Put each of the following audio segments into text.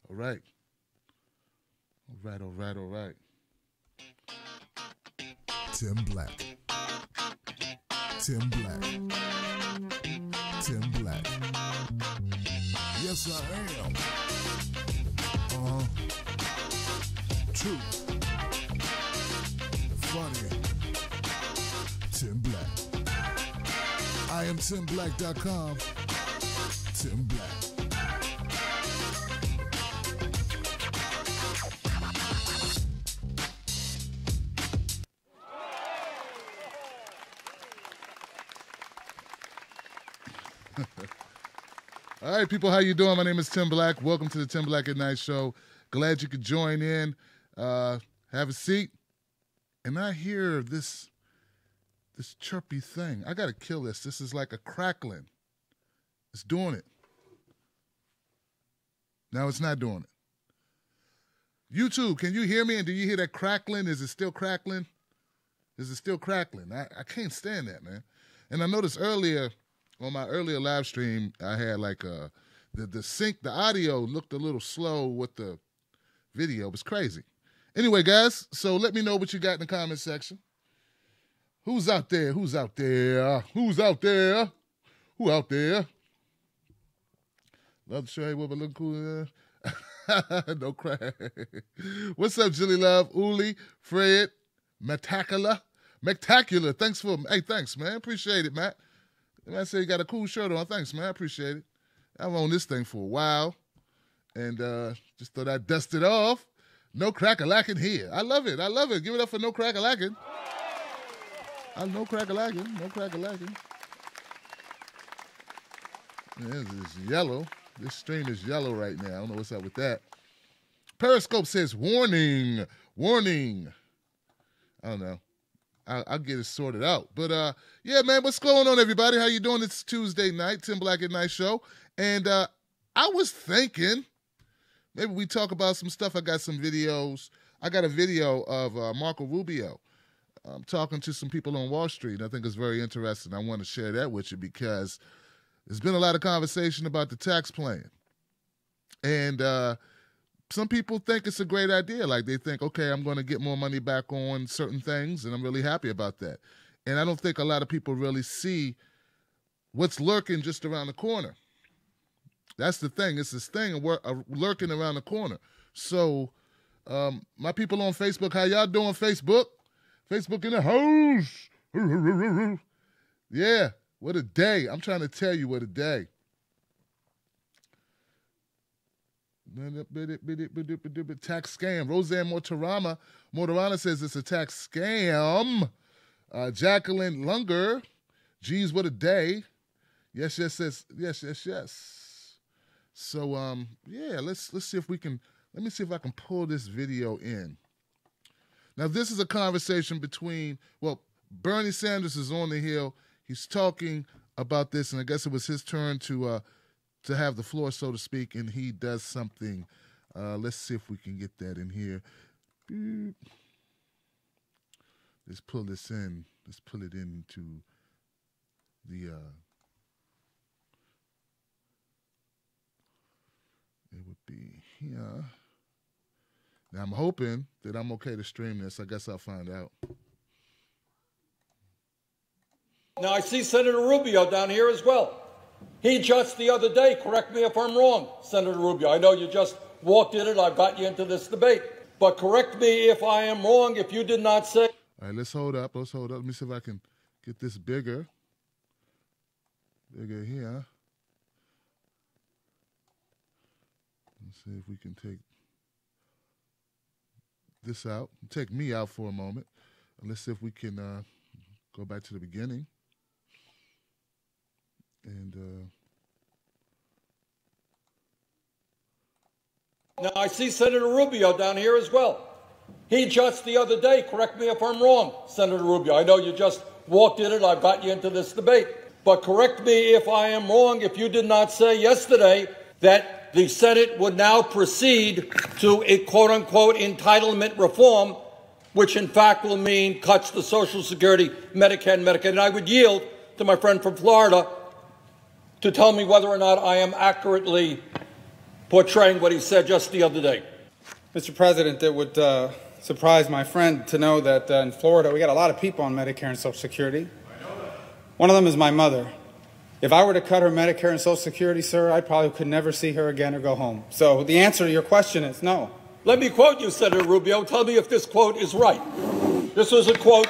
All right. All right, all right, all right. Tim Black. Tim Black. Tim Black. Yes, I am. True. Funny. Tim Black. I am TimBlack.com. Tim Black. All right, people, how you doing? My name is Tim Black. Welcome to the Tim Black at Night Show. Glad you could join in. Have a seat. And I hear this chirpy thing. I got to kill this. This is like a crackling. It's doing it. Now it's not doing it. YouTube, can you hear me? And do you hear that crackling? Is it still crackling? Is it still crackling? I can't stand that, man. And I noticed earlier, on my earlier live stream, I had like the sync, the audio looked a little slow with the video. It was crazy. Anyway, guys, so let me know what you got in the comment section. Who's out there? Who's out there? Who's out there? Who out there? Love to show you what we look cool. No crack. What's up, Jilly Love? Uli, Fred, Metacular. Thanks for, hey, thanks, man. Appreciate it, Matt. I say you got a cool shirt on. Thanks, man. I appreciate it. I've owned this thing for a while. And just thought I'd dust it off. No crack-a-lackin' here. I love it. I love it. Give it up for no crack-a-lackin'. No crack-a-lackin'. No crack-a-lackin'. Yeah, it's yellow. This stream is yellow right now. I don't know what's up with that. Periscope says, warning. Warning. I don't know. I'll get it sorted out. But, yeah, man, what's going on, everybody? How you doing? It's Tuesday night, Tim Black at Night Show. And I was thinking maybe we talk about some stuff. I got some videos. I got a video of Marco Rubio talking to some people on Wall Street. I think it's very interesting. I want to share that with you because there's been a lot of conversation about the tax plan. And some people think it's a great idea. Like they think, okay, I'm going to get more money back on certain things, and I'm really happy about that. And I don't think a lot of people really see what's lurking just around the corner. That's the thing. It's this thing lurking around the corner. So my people on Facebook, how y'all doing, Facebook? Facebook in the house. Yeah, what a day. I'm trying to tell you what a day. Tax scam. Roseanne Mortarana says it's a tax scam. Jacqueline Lunger, geez, what a day. Yes. So yeah, let's see if we can. Let me see if I can pull this video in. Now this is a conversation between. Well, Bernie Sanders is on the Hill. He's talking about this, and I guess it was his turn to have the floor, so to speak, and he does something. Let's see if we can get that in here. Boop. Let's pull this in. Let's pull it into the. It would be here. Now I'm hoping that I'm okay to stream this. I guess I'll find out. Now I see Senator Rubio down here as well. He just the other day, correct me if I'm wrong, Senator Rubio. I know you just walked in it. I got you into this debate. But correct me if I am wrong, if you did not say. All right, let's hold up. Let me see if I can get this bigger. Bigger here. Let's see if we can take this out. Take me out for a moment. Let's see if we can go back to the beginning. And now I see Senator Rubio down here as well. He just the other day, correct me if I'm wrong, Senator Rubio. I know you just walked in it. I got you into this debate. But correct me if I am wrong, if you did not say yesterday that the Senate would now proceed to a quote-unquote entitlement reform, which in fact will mean cuts to Social Security, Medicaid. And I would yield to my friend from Florida to tell me whether or not I am accurately portraying what he said just the other day. Mr. President, it would surprise my friend to know that in Florida we got a lot of people on Medicare and Social Security. One of them is my mother. If I were to cut her Medicare and Social Security, sir, I probably could never see her again or go home. So the answer to your question is no. Let me quote you, Senator Rubio. Tell me if this quote is right. This was a quote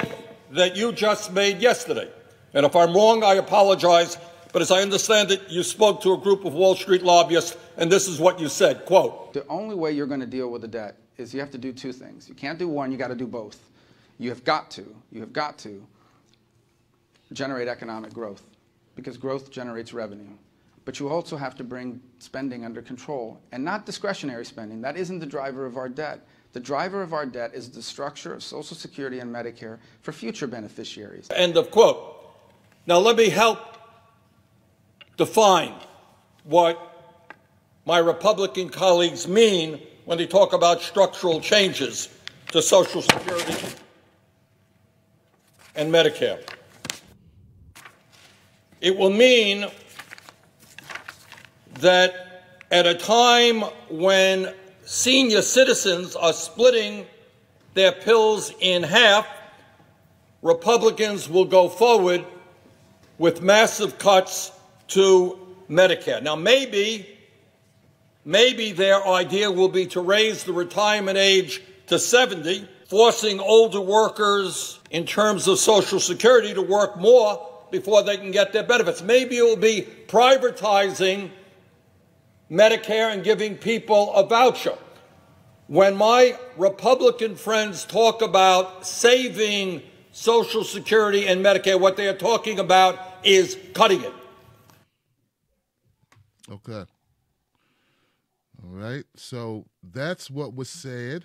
that you just made yesterday. And if I'm wrong, I apologize. But as I understand it, you spoke to a group of Wall Street lobbyists, and this is what you said, quote. The only way you're going to deal with the debt is you have to do two things. You can't do one, you got to do both. You have got to generate economic growth, because growth generates revenue. But you also have to bring spending under control, and not discretionary spending. That isn't the driver of our debt. The driver of our debt is the structure of Social Security and Medicare for future beneficiaries. End of quote. Now let me help define what my Republican colleagues mean when they talk about structural changes to Social Security and Medicare. It will mean that at a time when senior citizens are splitting their pills in half, Republicans will go forward with massive cuts to Medicare. Now, maybe their idea will be to raise the retirement age to 70, forcing older workers in terms of Social Security to work more before they can get their benefits. Maybe it will be privatizing Medicare and giving people a voucher. When my Republican friends talk about saving Social Security and Medicare, what they are talking about is cutting it. Okay. All right. So that's what was said.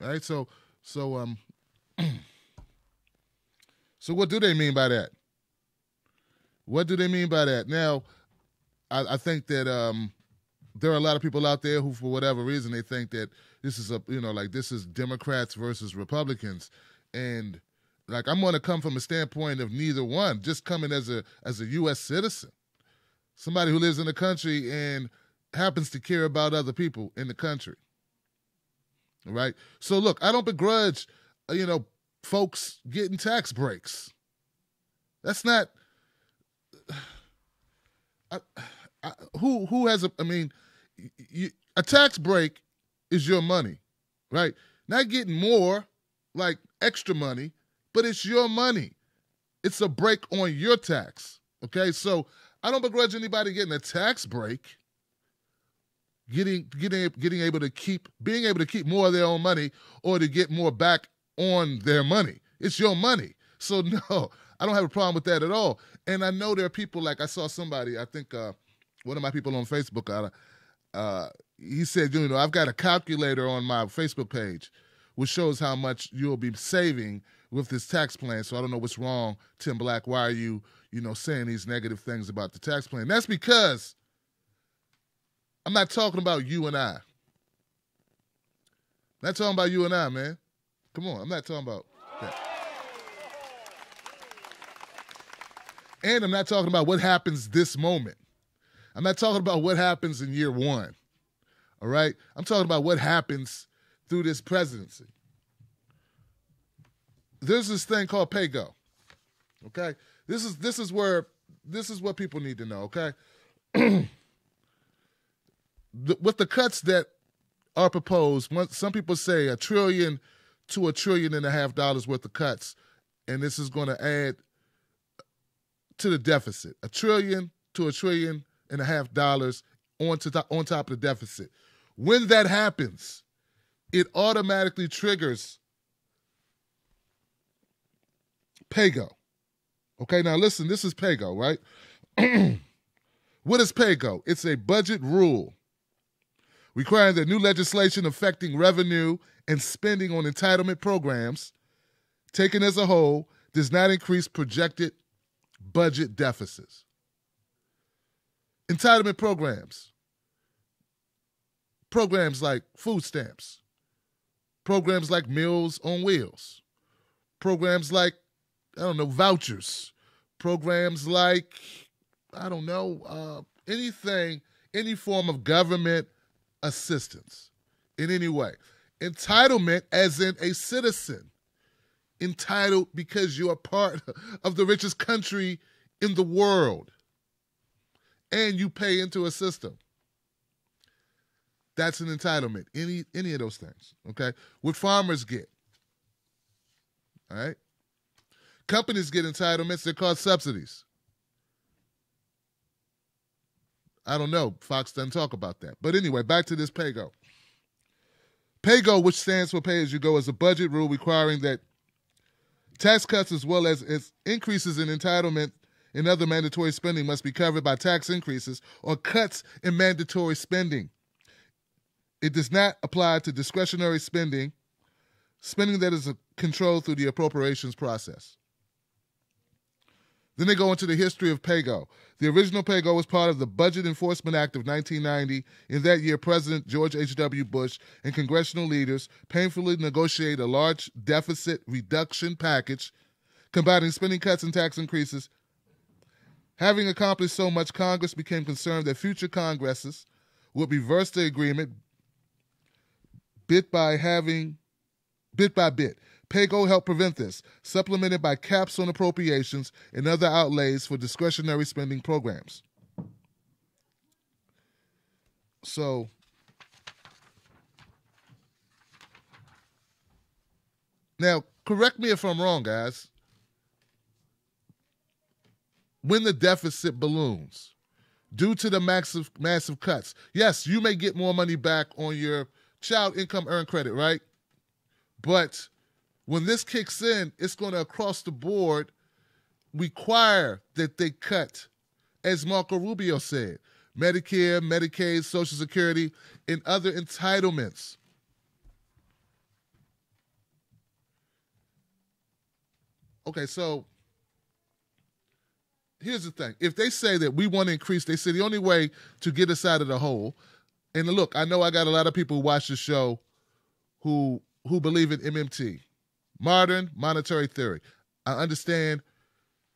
All right. So what do they mean by that? What do they mean by that? Now, I think that there are a lot of people out there who, for whatever reason, they think that this is this is Democrats versus Republicans, and like I'm going to come from a standpoint of neither one. Just coming as a U.S. citizen, somebody who lives in the country and happens to care about other people in the country. All right. So look, I don't begrudge, folks getting tax breaks. That's not. Who has a tax break is your money, right? Not getting more, like extra money, but it's your money. It's a break on your tax, okay? So I don't begrudge anybody getting a tax break, being able to keep more of their own money or to get more back on their money. It's your money. So no, I don't have a problem with that at all. And I know there are people, like I saw somebody, I think one of my people on Facebook, he said, I've got a calculator on my Facebook page which shows how much you'll be saving with this tax plan. So I don't know what's wrong, Tim Black. Why are you, saying these negative things about the tax plan? That's because I'm not talking about you and I. I'm not talking about you and I, man. Come on, I'm not talking about that. And I'm not talking about what happens this moment. I'm not talking about what happens in year one, all right? I'm talking about what happens through this presidency. There's this thing called pay-go, okay? This is what people need to know, okay? With the cuts that are proposed, some people say $1 trillion to $1.5 trillion worth of cuts, and this is going to add to the deficit, $1 trillion to $1.5 trillion on top of the deficit. When that happens, it automatically triggers pay-go. Okay, now listen, this is pay-go, right? What is pay-go? It's a budget rule requiring that new legislation affecting revenue and spending on entitlement programs, taken as a whole, does not increase projected budget deficits. Entitlement programs like food stamps, programs like Meals on Wheels, programs like, vouchers, programs like, any form of government assistance in any way. Entitlement as in a citizen. Entitled because you are part of the richest country in the world. And you pay into a system. That's an entitlement. Any of those things. Okay? What farmers get. All right? Companies get entitlements. They're called subsidies. I don't know. Fox doesn't talk about that. But anyway, back to this PAYGO. PAYGO, which stands for Pay As You Go, is a budget rule requiring that tax cuts as well as increases in entitlement and other mandatory spending must be covered by tax increases or cuts in mandatory spending. It does not apply to discretionary spending that is controlled through the appropriations process. Then they go into the history of PAYGO. The original PAYGO was part of the Budget Enforcement Act of 1990. In that year, President George H.W. Bush and congressional leaders painfully negotiated a large deficit reduction package combining spending cuts and tax increases. Having accomplished so much, Congress became concerned that future Congresses would reverse the agreement bit by bit. PAYGO helped prevent this, supplemented by caps on appropriations and other outlays for discretionary spending programs. So, now, correct me if I'm wrong, guys. When the deficit balloons, due to the massive cuts, yes, you may get more money back on your child income earned credit, right? But when this kicks in, it's going to, across the board, require that they cut, as Marco Rubio said, Medicare, Medicaid, Social Security, and other entitlements. Okay, so here's the thing. If they say that we want to increase, they say the only way to get us out of the hole, and look, I know I got a lot of people who watch the show who believe in MMT. Modern monetary theory. I understand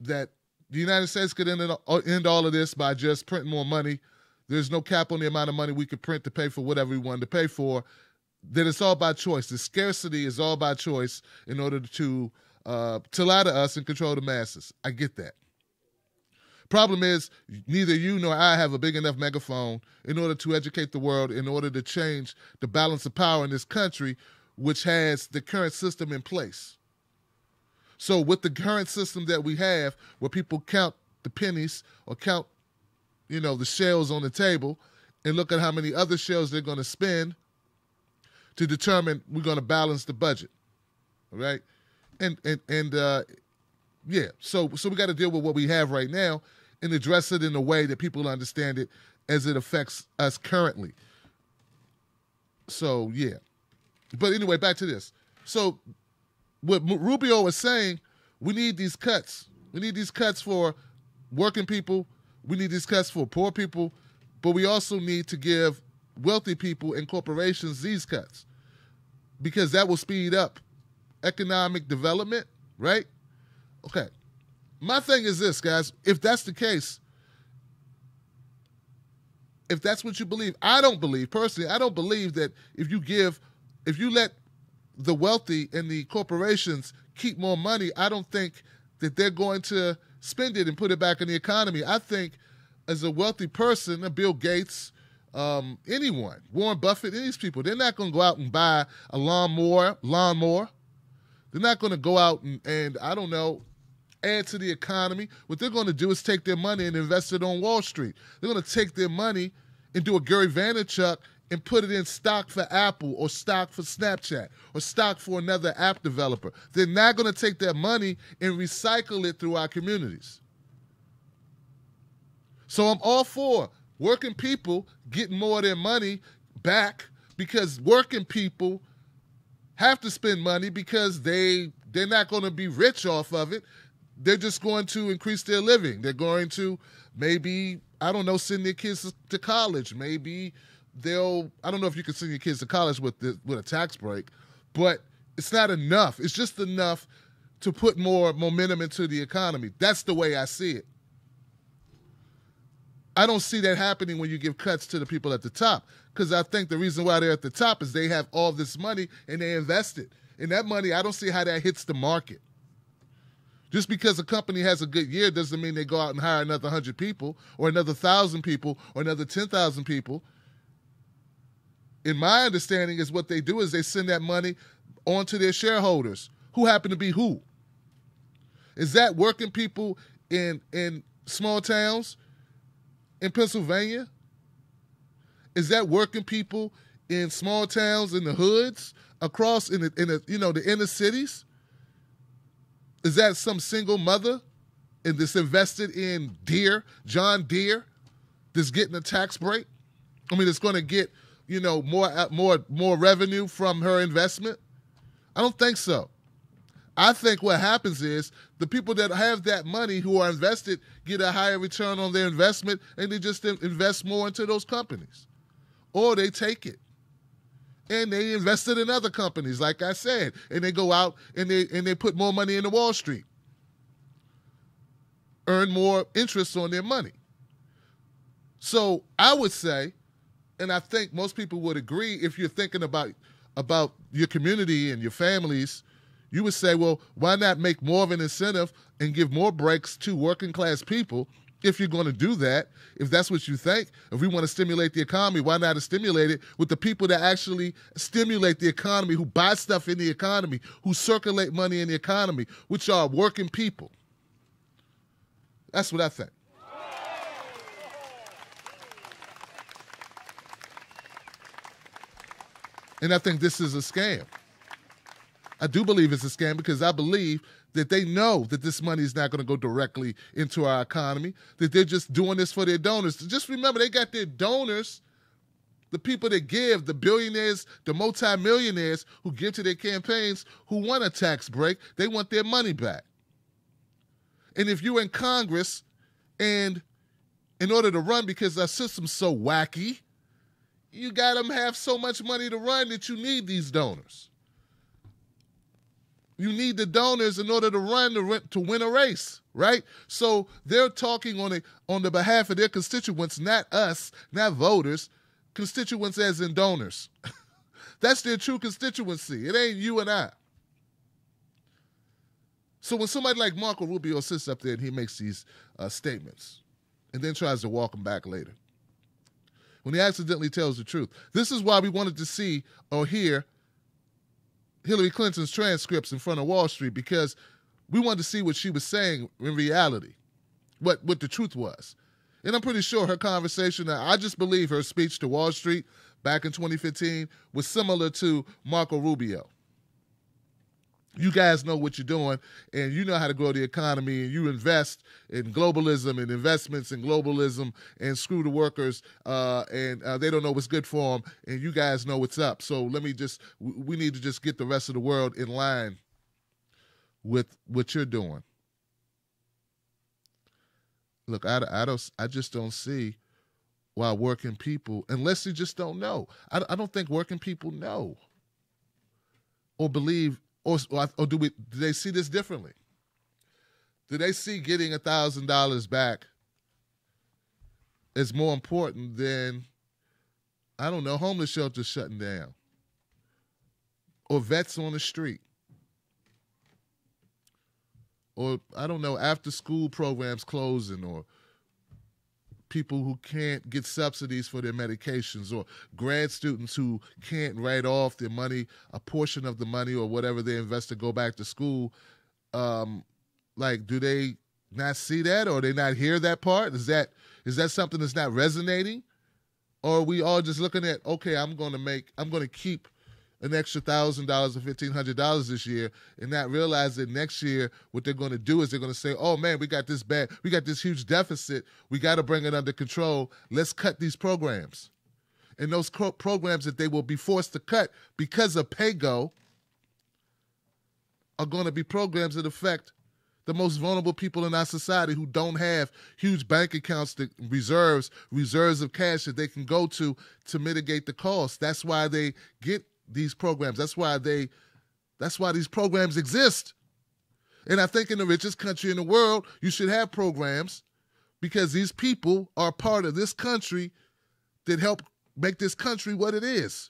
that the United States could end all of this by just printing more money. There's no cap on the amount of money we could print to pay for whatever we wanted to pay for. That it's all by choice. The scarcity is all by choice in order to lie to us and control the masses. I get that. Problem is, neither you nor I have a big enough megaphone in order to educate the world, in order to change the balance of power in this country, which has the current system in place. So with the current system that we have, where people count the pennies or count, the shells on the table and look at how many other shells they're going to spend to determine we're going to balance the budget, all right? So we got to deal with what we have right now and address it in a way that people understand it as it affects us currently. So, yeah. But anyway, back to this. So what Rubio was saying, we need these cuts. We need these cuts for working people. We need these cuts for poor people. But we also need to give wealthy people and corporations these cuts because that will speed up economic development, right? Okay. My thing is this, guys. If that's the case, if that's what you believe, I don't believe that if you let the wealthy and the corporations keep more money, I don't think that they're going to spend it and put it back in the economy. I think as a wealthy person, Bill Gates, anyone, Warren Buffett, any of these people, they're not going to go out and buy a lawnmower. They're not going to go out and I don't know, add to the economy. What they're going to do is take their money and invest it on Wall Street. They're going to take their money and do a Gary Vaynerchuk and put it in stock for Apple or stock for Snapchat or stock for another app developer. They're not going to take that money and recycle it through our communities. So I'm all for working people getting more of their money back because working people have to spend money because they're not going to be rich off of it. They're just going to increase their living. They're going to maybe, send their kids to college. Maybe I don't know if you can send your kids to college with a tax break, but it's not enough. It's just enough to put more momentum into the economy. That's the way I see it. I don't see that happening when you give cuts to the people at the top, because I think the reason why they're at the top is they have all this money and they invest it. And that money, I don't see how that hits the market. Just because a company has a good year doesn't mean they go out and hire another 100 people or another 1,000 people or another 10,000 people. In my understanding is what they do is they send that money on to their shareholders, who happen to be who? Is that working people in small towns in Pennsylvania? Is that working people in small towns in the hoods across in the inner cities? Is that some single mother and that's invested in John Deere, that's getting a tax break? I mean, it's going to get more revenue from her investment? I don't think so. I think what happens is the people that have that money who are invested get a higher return on their investment, and they just invest more into those companies, or they take it and they invested in other companies, like I said, and they go out and they put more money into Wall Street, earn more interest on their money. So I would say, and I think most people would agree, if you're thinking about your community and your families, you would say, well, why not make more of an incentive and give more breaks to working class people if you're going to do that, if that's what you think. If we want to stimulate the economy, why not stimulate it with the people that actually stimulate the economy, who buy stuff in the economy, who circulate money in the economy, which are working people. That's what I think. And I think this is a scam. I do believe it's a scam because I believe that they know that this money is not going to go directly into our economy, that they're just doing this for their donors. Just remember, they got their donors, the people that give, the billionaires, the multimillionaires who give to their campaigns, who want a tax break. They want their money back. And if you're in Congress and in order to run, because our system's so wacky, you got to have so much money to run that you need these donors. You need the donors in order to run to win a race, right? So they're talking on the behalf of their constituents, not us, not voters, constituents as in donors. That's their true constituency. It ain't you and I. So when somebody like Marco Rubio sits up there and he makes these statements and then tries to walk them back later, when he accidentally tells the truth, this is why we wanted to see or hear Hillary Clinton's transcripts in front of Wall Street, because we wanted to see what she was saying in reality, what the truth was. And I'm pretty sure her conversation, I just believe her speech to Wall Street back in 2015 was similar to Marco Rubio. You guys know what you're doing, and you know how to grow the economy, and you invest in globalism and investments in globalism, and screw the workers, and they don't know what's good for them, and you guys know what's up. So we need to just get the rest of the world in line with what you're doing. Look, I just don't see why working people, unless you just don't know. I don't think working people know or believe. Or do they see this differently? Do they see getting $1,000 back as more important than, I don't know, homeless shelters shutting down or vets on the street or, I don't know, after-school programs closing or people who can't get subsidies for their medications or grad students who can't write off their money, a portion of the money or whatever they invest to go back to school. Do they not see that, or they not hear that part? Is that something that's not resonating? Or are we all just looking at, okay, I'm going to keep an extra $1,000 or $1,500 this year, and not realize that next year what they're going to do is they're going to say, oh man, we got this huge deficit, we got to bring it under control, let's cut these programs. And those programs that they will be forced to cut because of pay-go are going to be programs that affect the most vulnerable people in our society who don't have huge bank accounts, reserves of cash that they can go to mitigate the cost. That's why they get these programs. That's why these programs exist. And I think in the richest country in the world, you should have programs because these people are part of this country that help make this country what it is.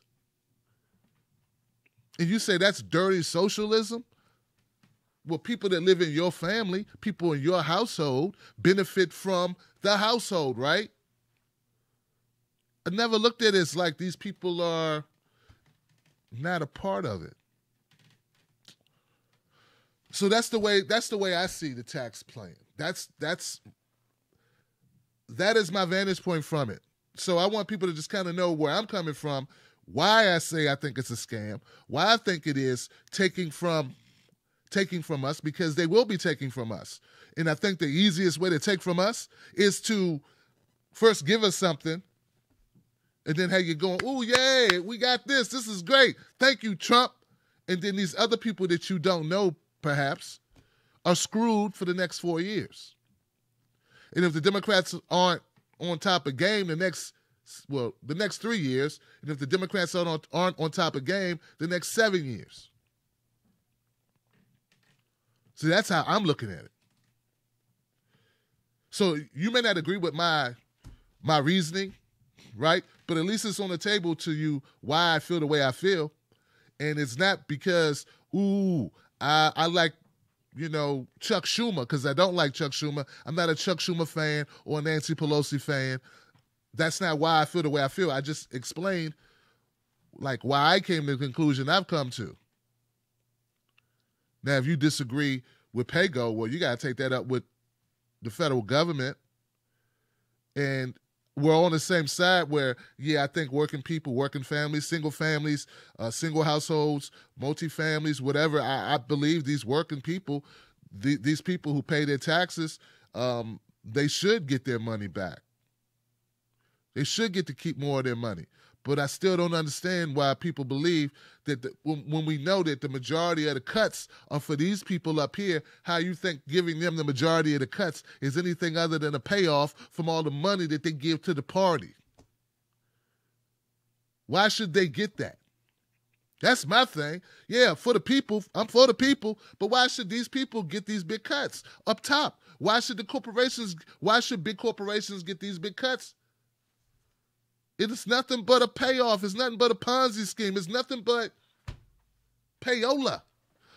And you say that's dirty socialism? Well, people that live in your family, people in your household, benefit from the household, right? I never looked at it as like these people are not a part of it. So that's the way I see the tax plan. That is my vantage point from it. So I want people to just kind of know where I'm coming from, why I say I think it's a scam, why I think it is taking from us, because they will be taking from us. And I think the easiest way to take from us is to first give us something and then have you going, oh, yay, we got this. This is great. Thank you, Trump. And then these other people that you don't know, perhaps, are screwed for the next 4 years. And if the Democrats aren't on top of game the next 3 years, and if the Democrats aren't on top of game the next 7 years. So that's how I'm looking at it. So you may not agree with my reasoning, right? But at least it's on the table to you why I feel the way I feel. And it's not because, I like, Chuck Schumer, because I don't like Chuck Schumer. I'm not a Chuck Schumer fan or a Nancy Pelosi fan. That's not why I feel the way I feel. I just explained, like, why I came to the conclusion I've come to. Now, if you disagree with PAYGO, well, you got to take that up with the federal government. And we're on the same side where, yeah, I think working people, working families, single households, multi-families, whatever, I believe these working people, these people who pay their taxes, they should get their money back. They should get to keep more of their money. But I still don't understand why people believe that when we know that the majority of the cuts are for these people up here, how you think giving them the majority of the cuts is anything other than a payoff from all the money that they give to the party. Why should they get that? That's my thing. Yeah, for the people, I'm for the people, but why should these people get these big cuts up top? Why should big corporations get these big cuts? It's nothing but a payoff. It's nothing but a Ponzi scheme. It's nothing but payola.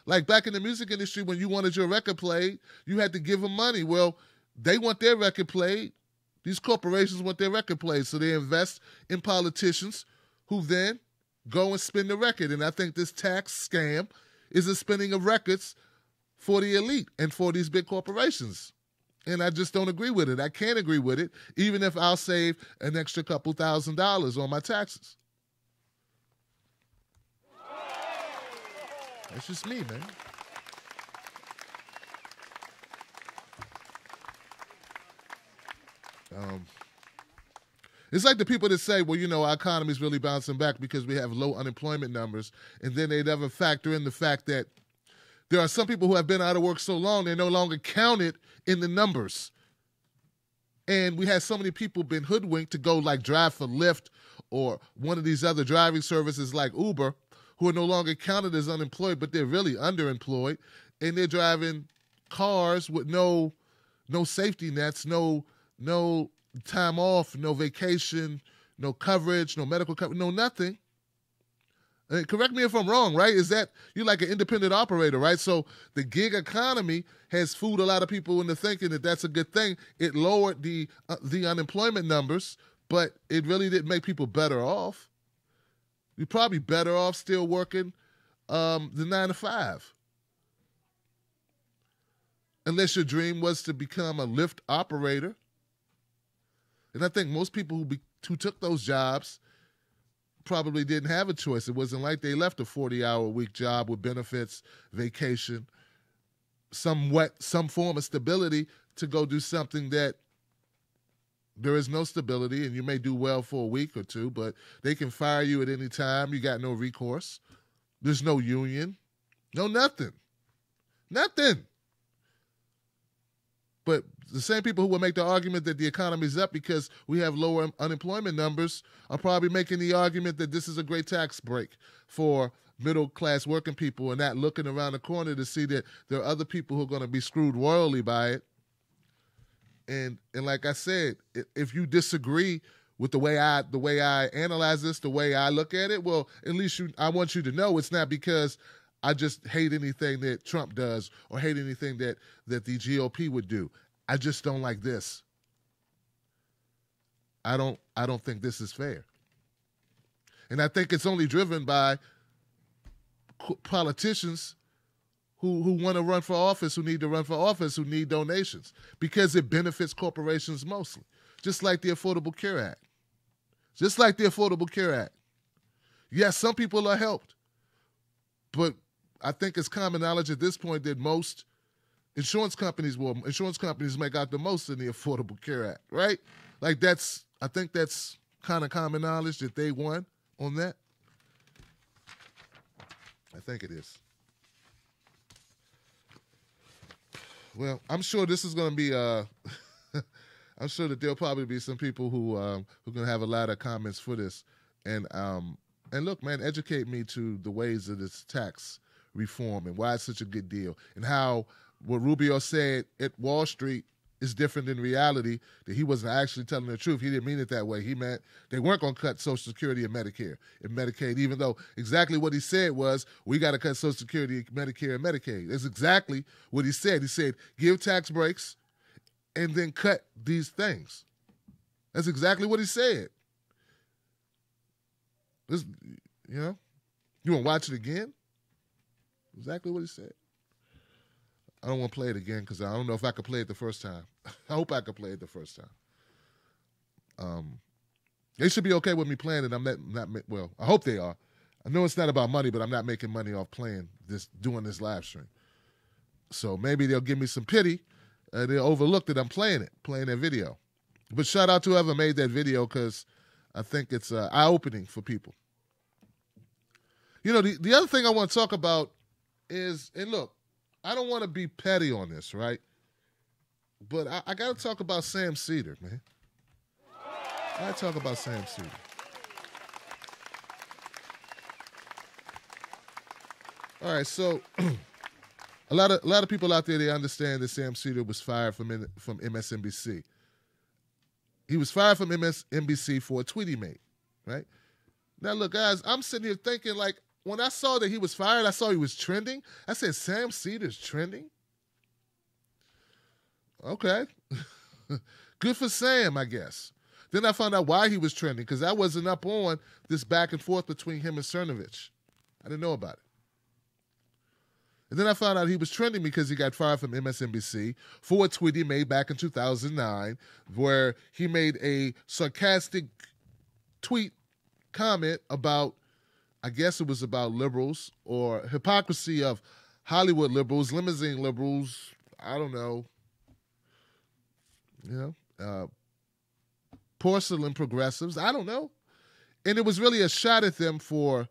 Like back in the music industry, when you wanted your record played, you had to give them money. Well, they want their record played. These corporations want their record played. So they invest in politicians who then go and spin the record. And I think this tax scam is a spinning of records for the elite and for these big corporations. And I just don't agree with it. I can't agree with it, even if I'll save an extra couple $1,000s on my taxes. That's just me, man. It's like the people that say, well, our economy's really bouncing back because we have low unemployment numbers, and then they never factor in the fact that there are some people who have been out of work so long, they're no longer counted in the numbers. And we had so many people been hoodwinked to go like drive for Lyft or one of these other driving services like Uber, who are no longer counted as unemployed, but they're really underemployed. And they're driving cars with no safety nets, no time off, no vacation, no coverage, no medical coverage, no nothing. Correct me if I'm wrong, right? Is that you're like an independent operator, right? So the gig economy has fooled a lot of people into thinking that that's a good thing. It lowered the unemployment numbers, but it really didn't make people better off. You're probably better off still working the 9 to 5. Unless your dream was to become a Lyft operator. And I think most people who took those jobs probably didn't have a choice. It wasn't like they left a 40-hour-a-week job with benefits, vacation, some form of stability to go do something that there is no stability, and you may do well for a week or two, but they can fire you at any time. You got no recourse. There's no union. No nothing. Nothing. But the same people who will make the argument that the economy is up because we have lower unemployment numbers are probably making the argument that this is a great tax break for middle-class working people and not looking around the corner to see that there are other people who are going to be screwed royally by it. And like I said, if you disagree with the way I analyze this, the way I look at it, well, at least I want you to know it's not because I just hate anything that Trump does or hate anything that the GOP would do. I just don't like this. I don't think this is fair. And I think it's only driven by politicians who want to run for office, who need to run for office, who need donations, because it benefits corporations mostly, just like the Affordable Care Act. Just like the Affordable Care Act. Yes, some people are helped, but I think it's common knowledge at this point that most insurance companies make out the most in the Affordable Care Act, right? Like I think that's kind of common knowledge that they won on that. I think it is. Well, I'm sure this is going to be. I'm sure that there'll probably be some people who are going to have a lot of comments for this, and look, man, educate me to the ways of this tax reform and why it's such a good deal, and how what Rubio said at Wall Street is different in reality, that he wasn't actually telling the truth. He didn't mean it that way. He meant they weren't going to cut Social Security and Medicare and Medicaid, even though exactly what he said was, we got to cut Social Security, Medicare, and Medicaid. That's exactly what he said. He said, give tax breaks and then cut these things. That's exactly what he said. This, you want to watch it again? Exactly what he said. I don't want to play it again because I don't know if I could play it the first time. I hope I could play it the first time. They should be okay with me playing it. I'm not well, I hope they are. I know it's not about money, but I'm not making money off doing this live stream. So maybe they'll give me some pity. They'll overlook that I'm playing that video. But shout out to whoever made that video, because I think it's eye-opening for people. The other thing I want to talk about is, and look, I don't want to be petty on this, right? But I got to talk about Sam Seder, man. I got to talk about Sam Seder. All right, so a lot of people out there, they understand that Sam Seder was fired from MSNBC. He was fired from MSNBC for a tweet he made, right? Now, look, guys, I'm sitting here thinking, like, when I saw that he was fired, I saw he was trending. I said, Sam Seder's trending? Okay. Good for Sam, I guess. Then I found out why he was trending, because I wasn't up on this back and forth between him and Cernovich. I didn't know about it. And then I found out he was trending because he got fired from MSNBC for a tweet he made back in 2009, where he made a sarcastic tweet comment about, I guess it was about liberals, or hypocrisy of Hollywood liberals, limousine liberals, I don't know, porcelain progressives, I don't know. And it was really a shot at them for,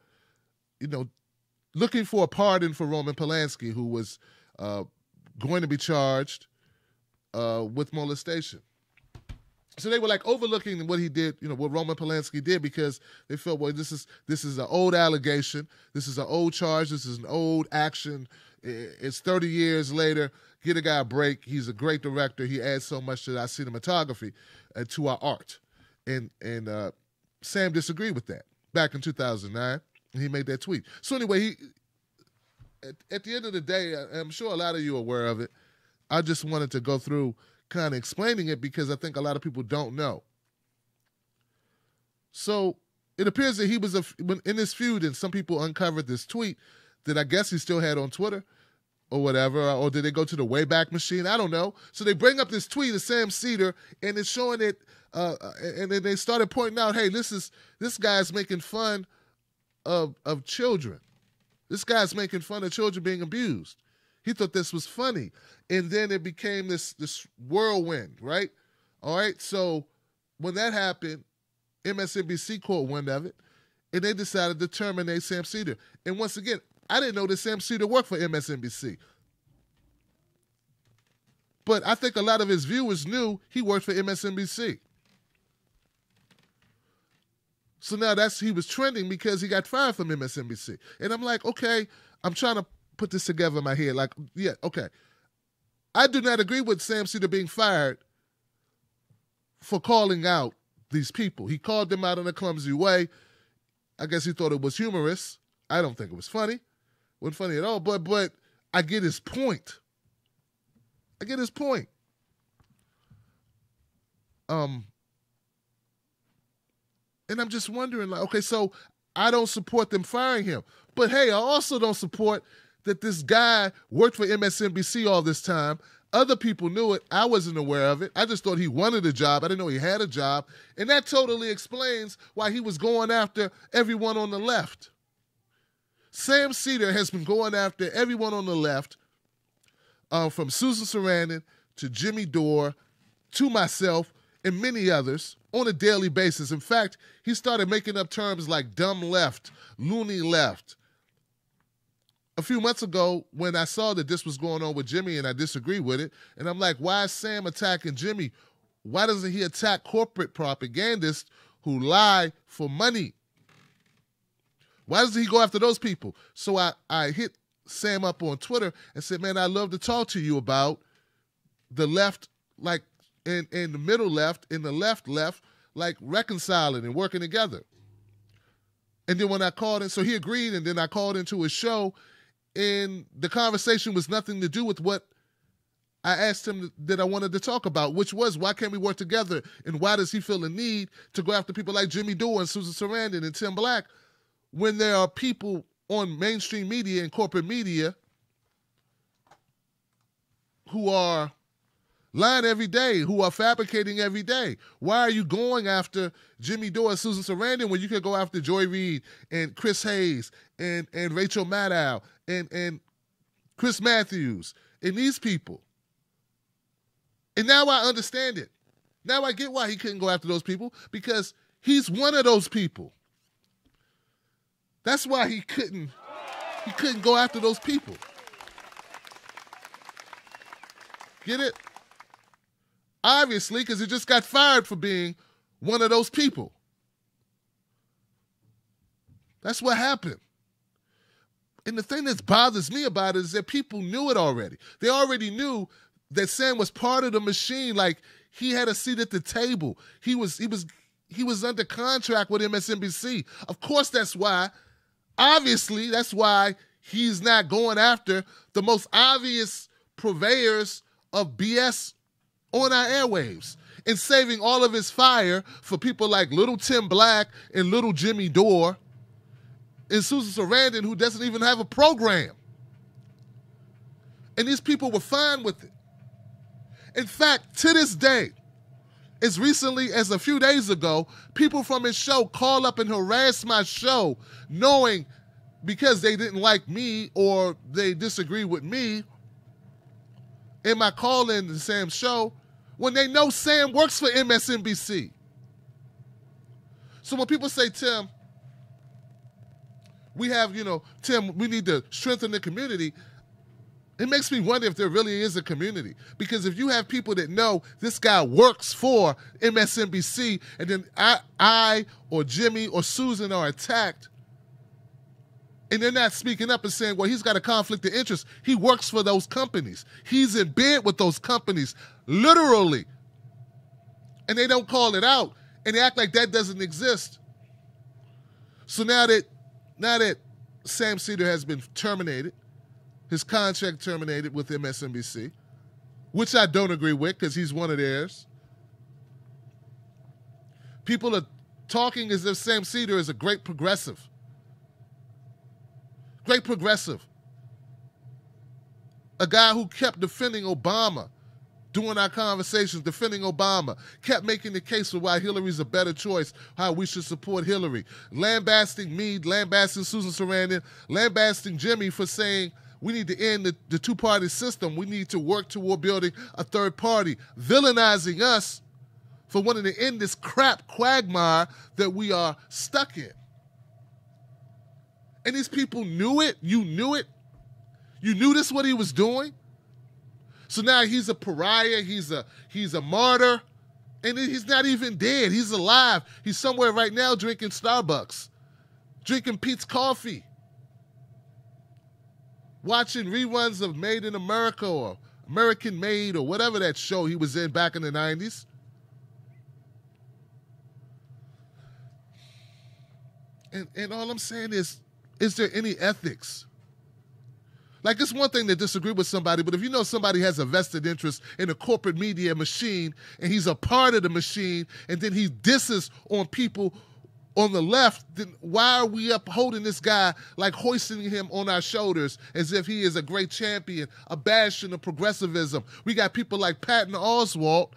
looking for a pardon for Roman Polanski, who was going to be charged with molestation. So they were like overlooking what he did, what Roman Polanski did, because they felt, well, this is an old allegation, this is an old charge, this is an old action. It's 30 years later. Get a guy a break. He's a great director. He adds so much to our cinematography, to our art. And Sam disagreed with that back in 2009. And he made that tweet. So anyway, at the end of the day, I'm sure a lot of you are aware of it. I just wanted to go through kind of explaining it, because I think a lot of people don't know. So it appears that he was in this feud, and some people uncovered this tweet that I guess he still had on Twitter or whatever, or did they go to the Wayback Machine? I don't know. So they bring up this tweet of Sam Seder, and it's showing it, and then they started pointing out, hey, this guy's making fun of children. This guy's making fun of children being abused. He thought this was funny. And then it became this whirlwind, right? All right, so when that happened, MSNBC caught wind of it, and they decided to terminate Sam Seder. And once again, I didn't know that Sam Seder worked for MSNBC. But I think a lot of his viewers knew he worked for MSNBC. So now he was trending because he got fired from MSNBC. And I'm like, okay, I'm trying to put this together in my head. Like, yeah, okay. I do not agree with Sam Seder being fired for calling out these people. He called them out in a clumsy way. I guess he thought it was humorous. I don't think it was funny. It wasn't funny at all, but I get his point. I get his point. And I'm just wondering, like, okay, so I don't support them firing him. But hey, I also don't support that this guy worked for MSNBC all this time. Other people knew it. I wasn't aware of it. I just thought he wanted a job. I didn't know he had a job. And that totally explains why he was going after everyone on the left. Sam Seder has been going after everyone on the left, from Susan Sarandon to Jimmy Dore to myself and many others on a daily basis. In fact, he started making up terms like dumb left, loony left. A few months ago, when I saw that this was going on with Jimmy and I disagree with it, and I'm like, why is Sam attacking Jimmy? Why doesn't he attack corporate propagandists who lie for money? Why doesn't he go after those people? So I hit Sam up on Twitter and said, man, I'd love to talk to you about the left, like in the middle left, in the left, like reconciling and working together. And then when I called in, so he agreed, and then I called into his show, and the conversation was nothing to do with what I asked him that I wanted to talk about, which was, why can't we work together, and why does he feel a need to go after people like Jimmy Dore and Susan Sarandon and Tim Black when there are people on mainstream media and corporate media who are lying every day, who are fabricating every day? Why are you going after Jimmy Dore and Susan Sarandon when you can go after Joy Reid and Chris Hayes and Rachel Maddow and Chris Matthews and these people? And now I understand it. Now I get why he couldn't go after those people, because he's one of those people. That's why he couldn't go after those people. Get it? Obviously, because he just got fired for being one of those people. That's what happened. And the thing that bothers me about it is that people knew it already. They already knew that Sam was part of the machine. Like, he had a seat at the table. He was under contract with MSNBC. Of course, that's why. Obviously, that's why he's not going after the most obvious purveyors of BS on our airwaves and saving all of his fire for people like little Tim Black and little Jimmy Dore and Susan Sarandon, who doesn't even have a program. And these people were fine with it. In fact, to this day, as recently as a few days ago, people from his show call up and harass my show, knowing because they didn't like me or they disagree with me in my call-in to Sam's show, when they know Sam works for MSNBC. So when people say, Tim, Tim, we need to strengthen the community, it makes me wonder if there really is a community. Because if you have people that know this guy works for MSNBC, and then I or Jimmy or Susan are attacked, and they're not speaking up and saying, well, he's got a conflict of interest. He works for those companies. He's in bed with those companies, literally. And they don't call it out, and they act like that doesn't exist. So now that Sam Seder has been terminated, his contract terminated with MSNBC, which I don't agree with because he's one of theirs. People are talking as if Sam Seder is a great progressive. Great progressive. A guy who kept defending Obama during our conversations, defending Obama, kept making the case for why Hillary's a better choice, how we should support Hillary, lambasting me, lambasting Susan Sarandon, lambasting Jimmy for saying we need to end the two-party system. We need to work toward building a third party, villainizing us for wanting to end this crap quagmire that we are stuck in. And these people knew it. You knew it. You knew this what he was doing. So now he's a pariah. He's a martyr. And he's not even dead. He's alive. He's somewhere right now drinking Starbucks, drinking Pete's coffee, watching reruns of Made in America or American Made or whatever that show he was in back in the 90s. And all I'm saying is there any ethics? Like, it's one thing to disagree with somebody, but if you know somebody has a vested interest in a corporate media machine and he's a part of the machine and then he disses on people on the left, then why are we upholding this guy, like hoisting him on our shoulders as if he is a great champion, a bastion of progressivism? We got people like Patton Oswalt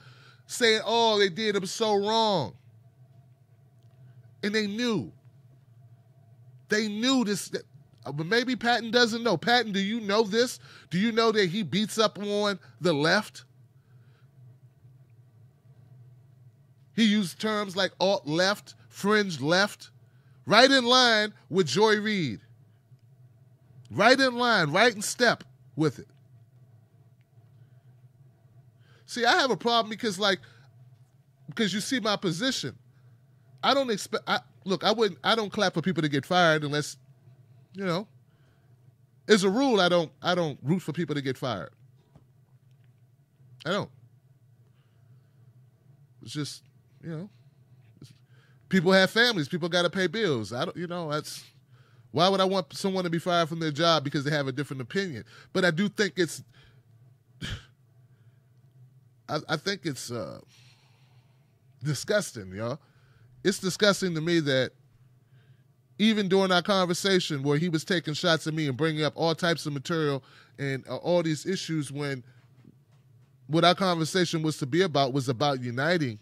saying, oh, they did him so wrong. And they knew. They knew this. But maybe Patton doesn't know. Patton, do you know this? Do you know that he beats up on the left? He used terms like alt-left, fringe left, right in line with Joy Reid. Right in line, right in step with it. See, I have a problem because you see my position. I don't expect, I don't clap for people to get fired unless, you know, as a rule, I don't root for people to get fired. I don't. It's just, you know, people have families. People got to pay bills. That's why would I want someone to be fired from their job because they have a different opinion? But I do think it's, I think it's disgusting, y'all. It's disgusting to me that even during our conversation where he was taking shots at me and bringing up all types of material and all these issues, when what our conversation was to be about was about uniting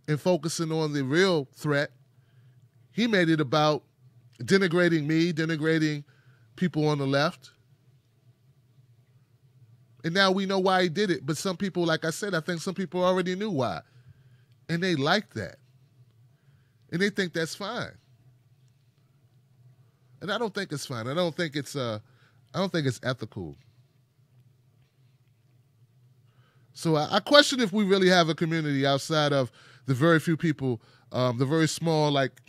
and focusing on the real threat, he made it about denigrating me, denigrating people on the left. And now we know why he did it. But some people, like I said, I think some people already knew why. And they like that. And they think that's fine. And I don't think it's fine. I don't think it's ethical. So I question if we really have a community outside of the very few people, the very small, like,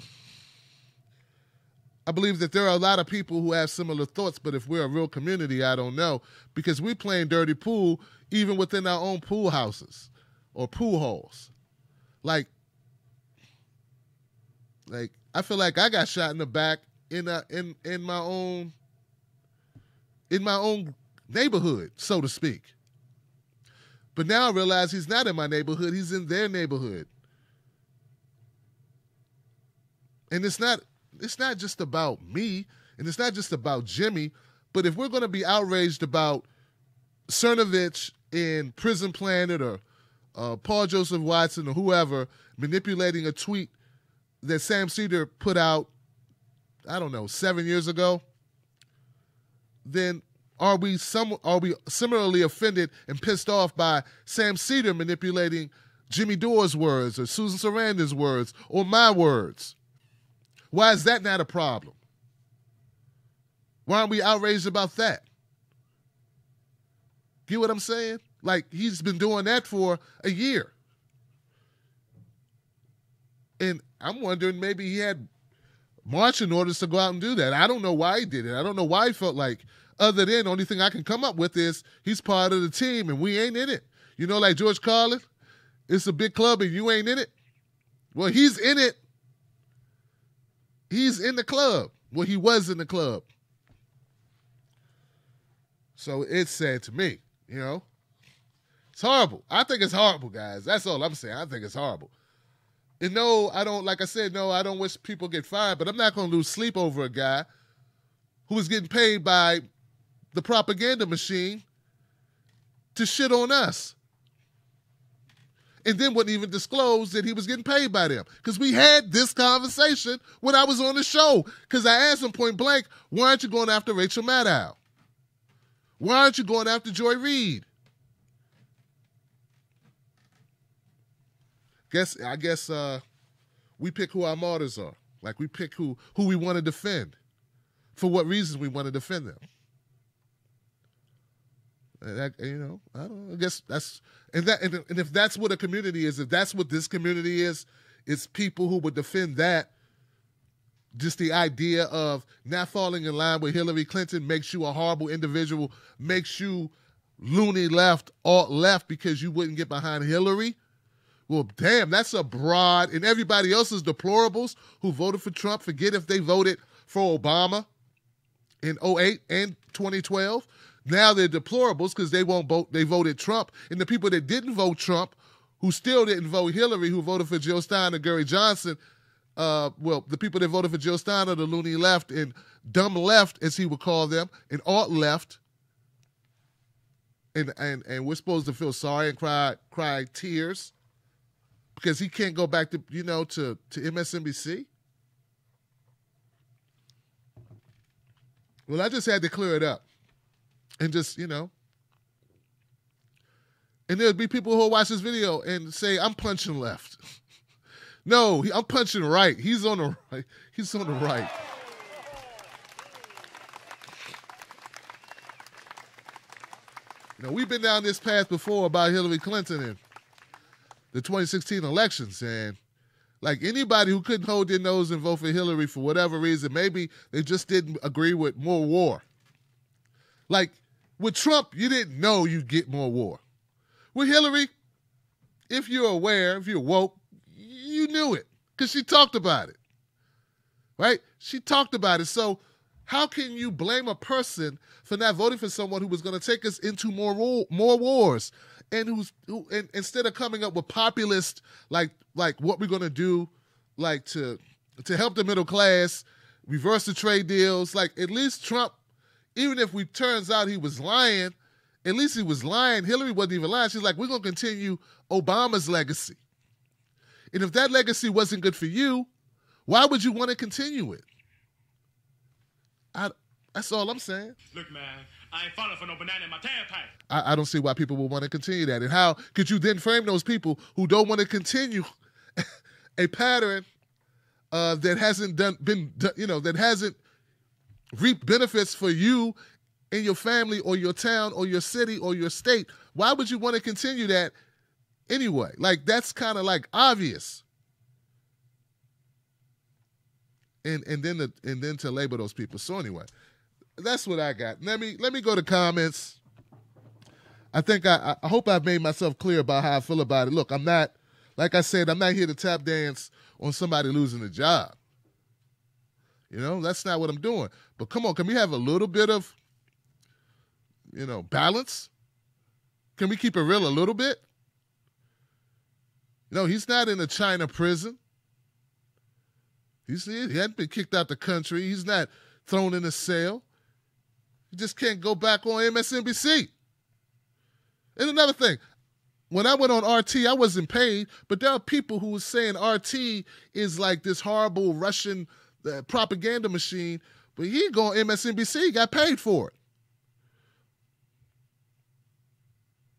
I believe that there are a lot of people who have similar thoughts, but if we're a real community, I don't know. Because we're playing dirty pool even within our own pool houses or pool halls. Like I feel like I got shot in the back in my own neighborhood, so to speak. But now I realize he's not in my neighborhood, he's in their neighborhood. And it's not just about me, and it's not just about Jimmy, but if we're going to be outraged about Cernovich in Prison Planet or Paul Joseph Watson or whoever manipulating a tweet that Sam Seder put out, 7 years ago, then are we similarly offended and pissed off by Sam Seder manipulating Jimmy Dore's words or Susan Sarandon's words or my words? Why is that not a problem? Why aren't we outraged about that? Get what I'm saying? Like, he's been doing that for a year. And I'm wondering, maybe he had marching orders to go out and do that. I don't know why he did it. I don't know why he felt like, other than the only thing I can come up with is he's part of the team and we ain't in it. You know, like George Carlin, it's a big club and you ain't in it. Well, he's in it. He's in the club. Well, he was in the club. So it's sad to me, you know. It's horrible. I think it's horrible, guys. That's all I'm saying. I think it's horrible. And no, I don't wish people get fired, but I'm not going to lose sleep over a guy who was getting paid by the propaganda machine to shit on us. And then wouldn't even disclose that he was getting paid by them. Because we had this conversation when I was on the show. Because I asked him point blank, why aren't you going after Rachel Maddow? Why aren't you going after Joy Reid? I guess we pick who our martyrs are. Like, we pick who we want to defend. For what reasons we want to defend them. And I don't know. I guess that's and if that's what a community is, if that's what this community is, it's people who would defend that. Just the idea of not falling in line with Hillary Clinton makes you a horrible individual, makes you loony left, alt left because you wouldn't get behind Hillary. Well, damn, that's a broad, and everybody else is deplorables who voted for Trump. Forget if they voted for Obama in 2008 and 2012. Now they're deplorables because they won't vote. They voted Trump. And the people that didn't vote Trump, who still didn't vote Hillary, who voted for Jill Stein and Gary Johnson, the people that voted for Jill Stein are the loony left and dumb left, as he would call them, and alt left. And we're supposed to feel sorry and cry tears because he can't go back to MSNBC. Well, I just had to clear it up and just, and there'll be people who will watch this video and say, I'm punching left. No, I'm punching right. He's on the right. He's on the right. We've been down this path before about Hillary Clinton and the 2016 elections, and like anybody who couldn't hold their nose and vote for Hillary for whatever reason, maybe they just didn't agree with more war. Like with Trump, you didn't know you'd get more war. With Hillary, if you're aware, if you're woke, you knew it because she talked about it, right? She talked about it. So how can you blame a person for not voting for someone who was going to take us into more wars, and who instead of coming up with populist like what we're going to do, like to help the middle class, reverse the trade deals, like at least Trump, even if we turns out he was lying, at least he was lying. Hillary wasn't even lying. She's like, we're going to continue Obama's legacy. And if that legacy wasn't good for you, why would you want to continue it? That's all I'm saying. Look, man, I ain't falling for no banana in my tailpipe. I don't see why people would want to continue that. And how could you then frame those people who don't want to continue a pattern that hasn't that hasn't reaped benefits for you and your family or your town or your city or your state? Why would you want to continue that anyway? Like, that's kind of like obvious. And then to label those people. So anyway, that's what I got. Let me go to comments. I think I hope I've made myself clear about how I feel about it. Look, I'm not, like I said, I'm not here to tap dance on somebody losing a job. That's not what I'm doing. But come on, can we have a little bit of, balance? Can we keep it real a little bit? He's not in a China prison. He hadn't been kicked out the country. He's not thrown in a cell. He just can't go back on MSNBC. And another thing, when I went on RT, I wasn't paid, but there are people who were saying RT is like this horrible Russian propaganda machine, but he go on MSNBC, he got paid for it.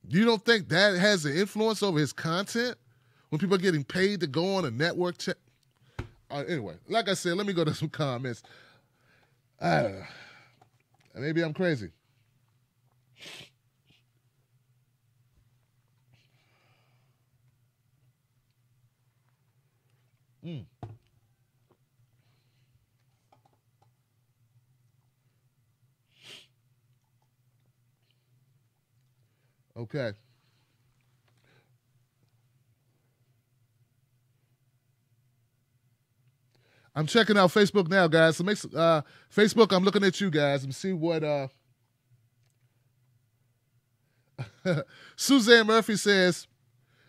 You don't think that has an influence over his content? When people are getting paid to go on a network anyway, like I said, let me go to some comments. I don't know. Maybe I'm crazy. Okay. I'm checking out Facebook now, guys. So Facebook, I'm looking at you guys and see what Suzanne Murphy says.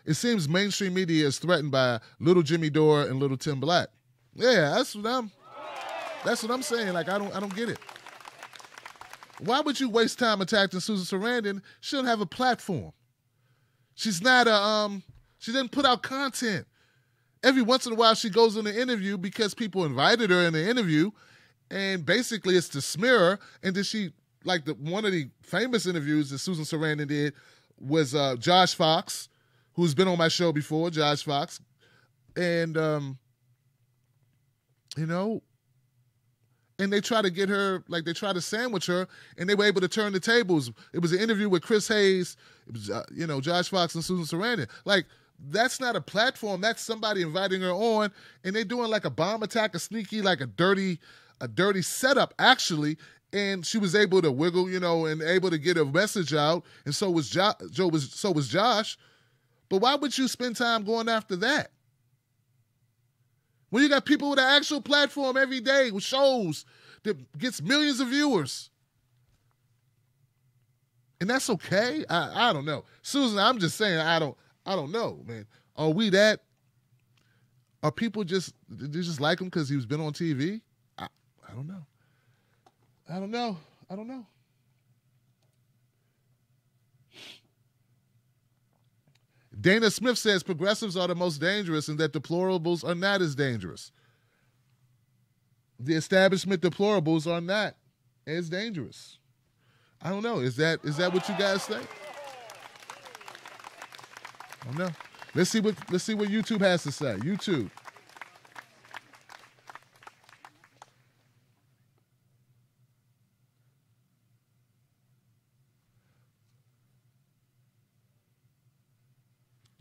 It seems mainstream media is threatened by Little Jimmy Dore and Little Tim Black. Yeah, that's what I'm saying. Like, I don't get it. Why would you waste time attacking Susan Sarandon? She doesn't have a platform. She's not she doesn't put out content. Every once in a while, she goes on an interview because people invited her in the interview, and basically it's to smear her. And then she, like one of the famous interviews that Susan Sarandon did was Josh Fox, who's been on my show before, Josh Fox. And, and they try to get her, like they try to sandwich her, and they were able to turn the tables. It was an interview with Chris Hayes, it was, Josh Fox and Susan Sarandon. Like, that's not a platform. That's somebody inviting her on, and they're doing like a bomb attack, a sneaky, like a dirty setup, actually. And she was able to wiggle, and able to get a message out. And so was Josh. But why would you spend time going after that? When you got people with an actual platform every day with shows that gets millions of viewers. And that's okay. I don't know. Susan, I'm just saying I don't know, man. Are we that? Are people just like him because he's been on TV? I don't know. I don't know. Dana Smith says progressives are the most dangerous and that deplorables are not as dangerous. The establishment deplorables are not as dangerous. I don't know. Is that what you guys think? I don't know. Let's see what YouTube has to say. YouTube.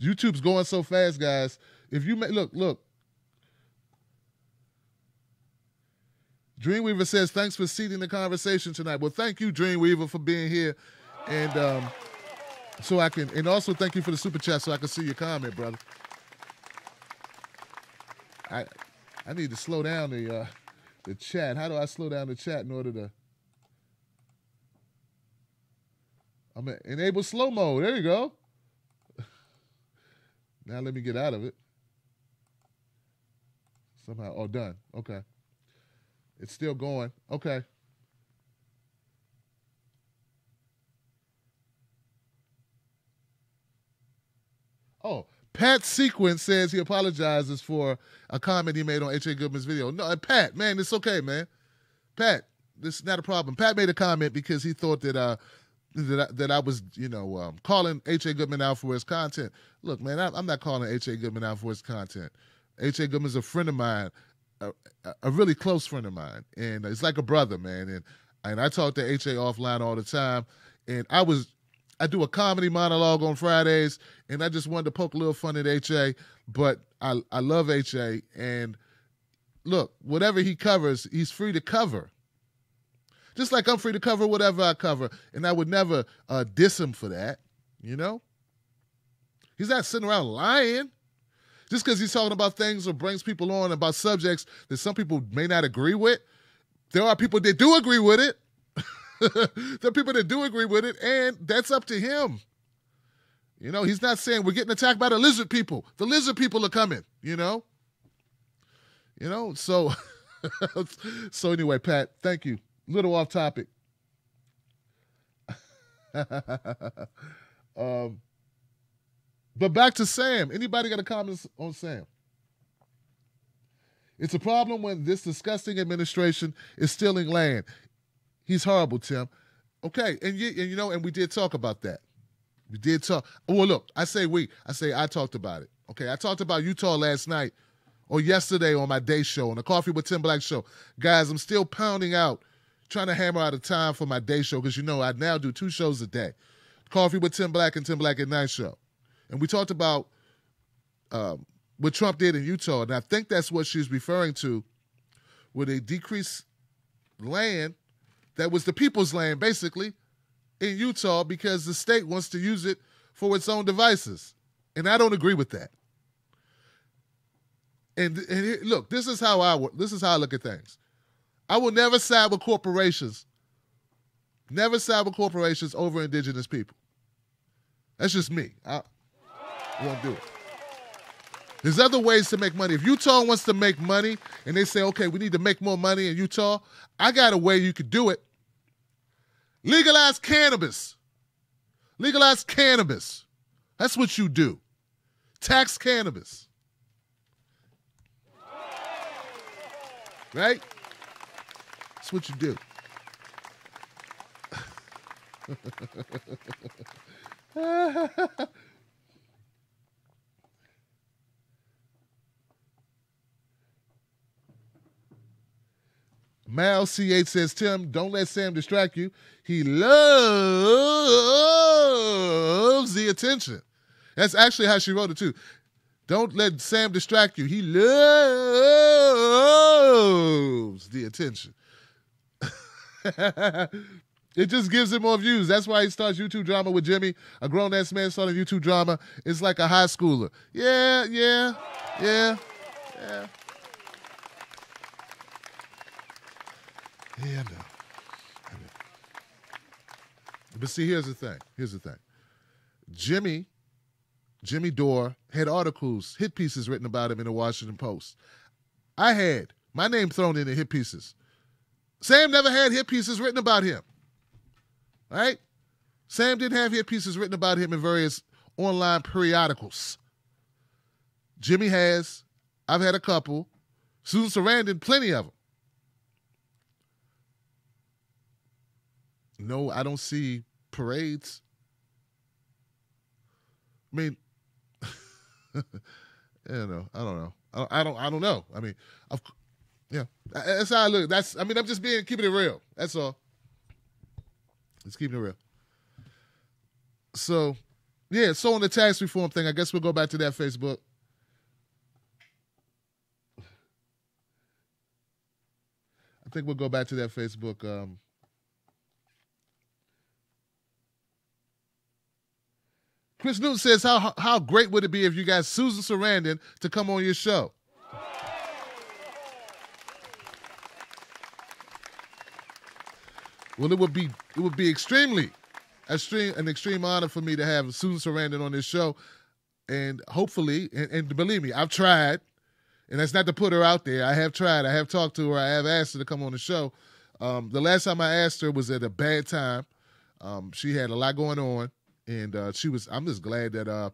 YouTube's going so fast, guys. If you look. Dreamweaver says, thanks for seeding the conversation tonight. Well, thank you, Dreamweaver, for being here. And so I can, and also thank you for the super chat so I can see your comment, brother. I need to slow down the chat. How do I slow down the chat in order to? I'm gonna enable slow mode. There you go. Now let me get out of it. Somehow, oh, done. Okay. It's still going. Okay. Oh, Pat Sequence says he apologizes for a comment he made on H.A. Goodman's video. No, Pat, man, it's okay, man. Pat, this is not a problem. Pat made a comment because he thought that I was, calling H.A. Goodman out for his content. Look, man, I'm not calling H.A. Goodman out for his content. H.A. Goodman's a friend of mine, a really close friend of mine, and it's like a brother, man. And I talk to H.A. offline all the time, and I do a comedy monologue on Fridays, and I just wanted to poke a little fun at H.A., but I love H.A., and look, whatever he covers, he's free to cover. Just like I'm free to cover whatever I cover, and I would never diss him for that, He's not sitting around lying. Just because he's talking about things or brings people on about subjects that some people may not agree with, there are people that do agree with it. There are people that do agree with it, and that's up to him. He's not saying we're getting attacked by the lizard people. The lizard people are coming, So, so anyway, Pat, thank you. Little off topic. But back to Sam. Anybody got a comment on Sam? It's a problem when this disgusting administration is stealing land. He's horrible, Tim. Okay, and we did talk about that. We did talk. Well, look, I say I talked about it. Okay, I talked about Utah last night or yesterday on my day show, on the Coffee with Tim Black show. Guys, I'm still pounding out, trying to hammer out a time for my day show because, I now do 2 shows a day. Coffee with Tim Black and Tim Black at Night show. And we talked about what Trump did in Utah, and I think that's what she's referring to, where they decreased land that was the people's land, basically, in Utah because the state wants to use it for its own devices. And I don't agree with that. And look, this is how I look at things. I will never side with corporations. Never side with corporations over indigenous people. That's just me. I won't do it. There's other ways to make money. If Utah wants to make money and they say, okay, we need to make more money in Utah, I got a way you could do it. Legalize cannabis. Legalize cannabis. That's what you do. Tax cannabis. Right? That's what you do. Mal C8 says, Tim, don't let Sam distract you. He loves the attention. That's actually how she wrote it, too. Don't let Sam distract you. He loves the attention. It just gives it more views. That's why he starts YouTube drama with Jimmy. A grown-ass man starting YouTube drama. It's like a high schooler. Yeah. Yeah, I know. But see, here's the thing. Jimmy Dore had articles, hit pieces written about him in the Washington Post. I had my name thrown in the hit pieces. Sam never had hit pieces written about him. All right? Sam didn't have hit pieces written about him in various online periodicals. Jimmy has. I've had a couple. Susan Sarandon, plenty of them. No, I don't see parades. I mean, I don't know. I don't know. I mean, that's how I look. I'm just keeping it real. That's all. Just keeping it real. So, yeah. So on the tax reform thing, I guess we'll go back to that Facebook. I think we'll go back to that Facebook. Chris Newton says, how great would it be if you got Susan Sarandon to come on your show? Well, it would be an extreme honor for me to have Susan Sarandon on this show. And hopefully, and believe me, I've tried, and that's not to put her out there. I have tried. I have talked to her. I have asked her to come on the show. The last time I asked her was at a bad time. She had a lot going on. And I'm just glad that